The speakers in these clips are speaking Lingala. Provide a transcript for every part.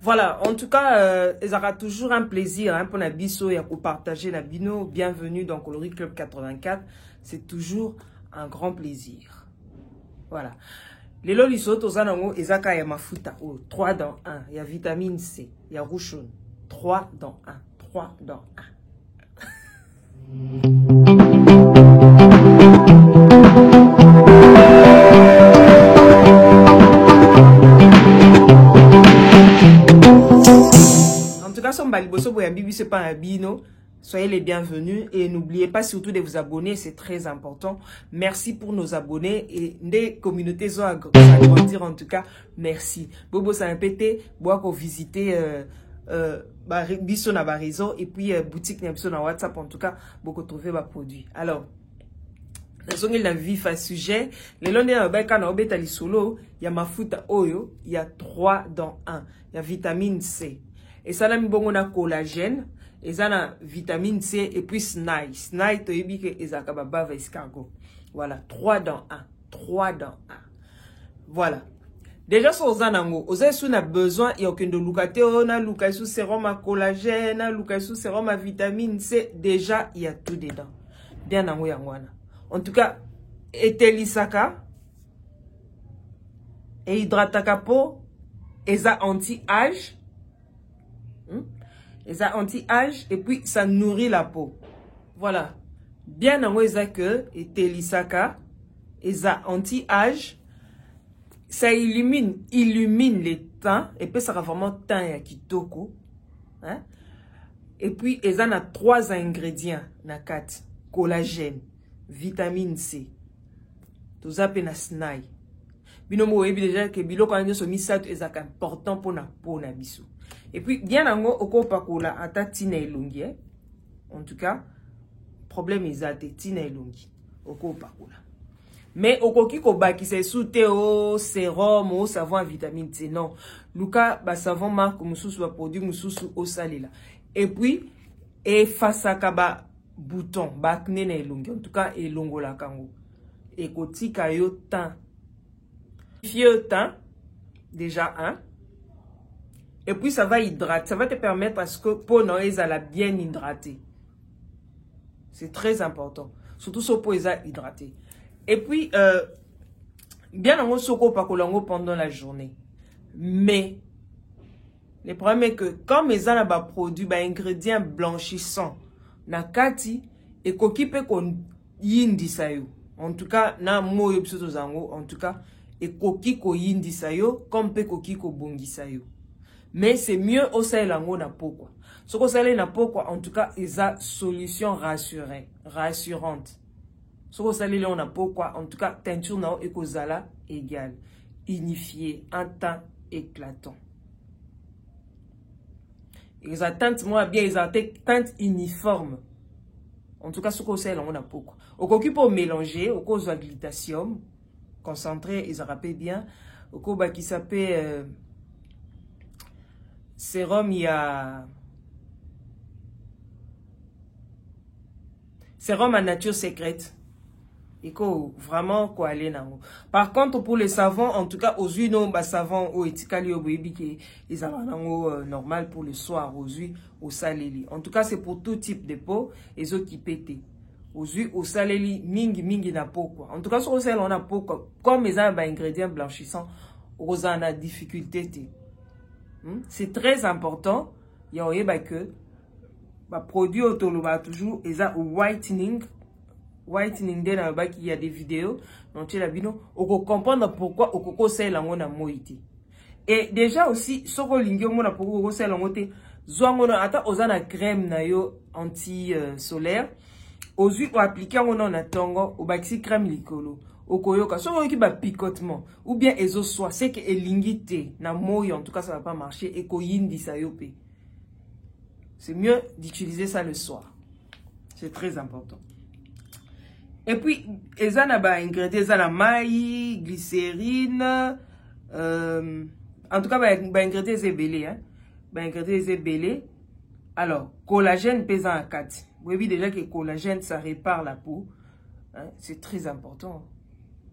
Voilà, en tout cas, il aura toujours un plaisir pour Nabiso et pour partager Nabino. Bienvenue dans Coloris Club 84. C'est toujours un grand plaisir. Voilà. Les loliso tozanango ezaka ya mafuta 3 dans 1. Il y a vitamine C, il y a rouchon. 3 dans 1. 3 dans 1. En tout cas, son baliboso boya bibi c'est pas un bino. Soyez les bienvenus et n'oubliez pas surtout de vous abonner, c'est très important. Merci pour nos abonnés et des communautés ont agrandir en tout cas. Merci. Bobo ça répété, boire qu'on visiter biso na réseau et puis boutique na biso na WhatsApp en tout cas, beaucoup trouver ma produit. Alors, il a vif à sujet. Les longs na obeta li solo, il y a mafuta oyo, il y a 3 dans 1. Il y a vitamine C. Et ça, on a collagène, et ça, a vitamine C, et puis snail. Snail, to yebi ke ezaka baba escargot. Voilà, 3 dans 1. 3 dans 1. Voilà. Déjà, sur Zanango, vous avez besoin, il y a aucun de lucate, on a lucasou sérum à collagène, lucasou sérum à vitamine C. Déjà, il y a tout dedans. Bien nango yangwana. En tout cas, etelisaka, et hydrataka po, et ça anti-âge. Et ça anti-âge et puis ça nourrit la peau. Voilà. Bien en ça que et telisaka et ça anti-âge ça illumine les teints et puis ça rend vraiment teint ya kitoko. Hein? Et puis et ça a 3 ingrédients na 4 collagène, vitamine C. Tout ça pe na snail. Binomo ebi déjà que biloko anya so misato ezaka important pour na peau na biso. Et puis, bien en haut, au pakola, ata tina elongi. En tout cas, problème est à tina elongi. Au pakola. Mais au koki ko baki se soute au sérum, au savon à vitamine C. Non. Luka, ba savon marque, moussous ba produit, moussous au salé là. Et puis, et face à kaba bouton, bakne na elongi. En tout cas, elongo la kango. Et koti kayo tan. Fieux tan. Déjà un. Et puis ça va hydrater, ça va te permettre à ce que peau noise à la bien hydrater. C'est très important. Surtout sur peau hydraté. Et puis bien en soko pakolango pendant la journée. Mais le problème est que quand mes ana ba produit ba ingrédients blanchissants na kati et koki pe kon yindi sayo. En tout cas na mo yo biso zango en tout cas et koki ko yindi sayo comme pe koki ko bongi sayo. Mais c'est mieux au salango na pourquoi. Ce qu'on sait na pourquoi en tout cas ils a solution rassurante. Ce qu'on sait là na pourquoi en tout cas teinture na ekozala égal unifié un teint éclatant. Ils attendent moi bien ils attendent teinte uniforme. En tout cas ce qu'on sait là on a pourquoi. Au cocu pour mélanger au cause de glutathium concentré ils rappellent bien au coba qui s'appelle sérum, il y a sérum à nature secrète. Et quoi vraiment quoi aller là. Par contre pour les savons, en tout cas aux huiles non bas savon au etikali au baby qui ils ont normal pour le soir aux huiles au saléli. En tout cas c'est pour tout type de peau et autres qui pètent. Aux huiles au saléli mingi na peau quoi. En tout cas sur le sel on a peau quoi. Comme ils ont ingrédients blanchissants, on a difficulté. C'est très important. Il y a que produit autoloba toujours et ça whitening il y a des vidéos donc la bino on comprendre pourquoi au coco c'est la mona moiti. Et déjà aussi soko lingio mona pourquoi c'est la moite zoangono ata ozana crème na yo anti solaire aux huiles appliquer on a tongo au baxi crème likolo. Okoyoka, soit qui ba picotement, ou bien ezo soit, c'est que elingité, na moyo, en tout cas ça va pas marcher, et koyindi sa yope. C'est mieux d'utiliser ça le soir. C'est très important. Et puis, ezana ba ingrédients, ezana maï, glycérine, en tout cas ba ingrédients zébélé, hein. Ba ingrédients zébélé. Alors, collagène pesant à 4. Vous voyez déjà que collagène, ça répare la peau. Hein? C'est très important.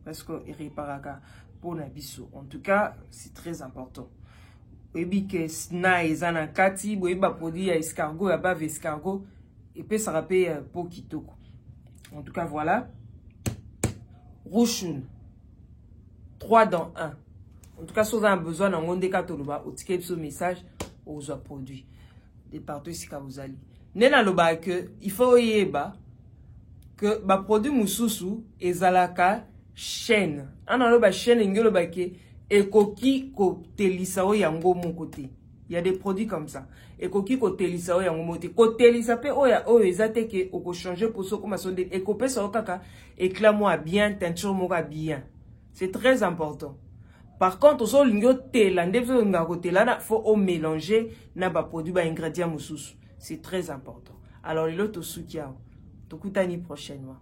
Parce qu'il répare pour la biso. En tout cas, c'est très important. boyebi ke sna eza na kati, boyebi ba produit ya escargot, ya bave escargot, et puis ça rappelle pour kitoko. En tout cas, voilà. Rouchoun. 3 dans 1. En tout cas, si vous avez besoin d'un monde de katoloba, au ticket ce message, aux produits. Des partout ici vous allez. Nena loba que il faut yeba que ba produit mususu ezalaka chaîne. Ana loba chaîne ngelo ba ke ekoki ko telisa o yango mon côté. Il y a des produits comme ça. Ekoki ko telisa o yango mon côté. Ko telisa pe oya o ezate ke oko changer pour so comme son de ekope so kaka éclat moi bien, teinture moi bien. C'est très important. Par contre, so lingo tela ndevzo ngako tela na faut mélanger na ba produit ba ingrédients mususu. C'est très important. Alors l'autre soutien. Tokutani prochainement.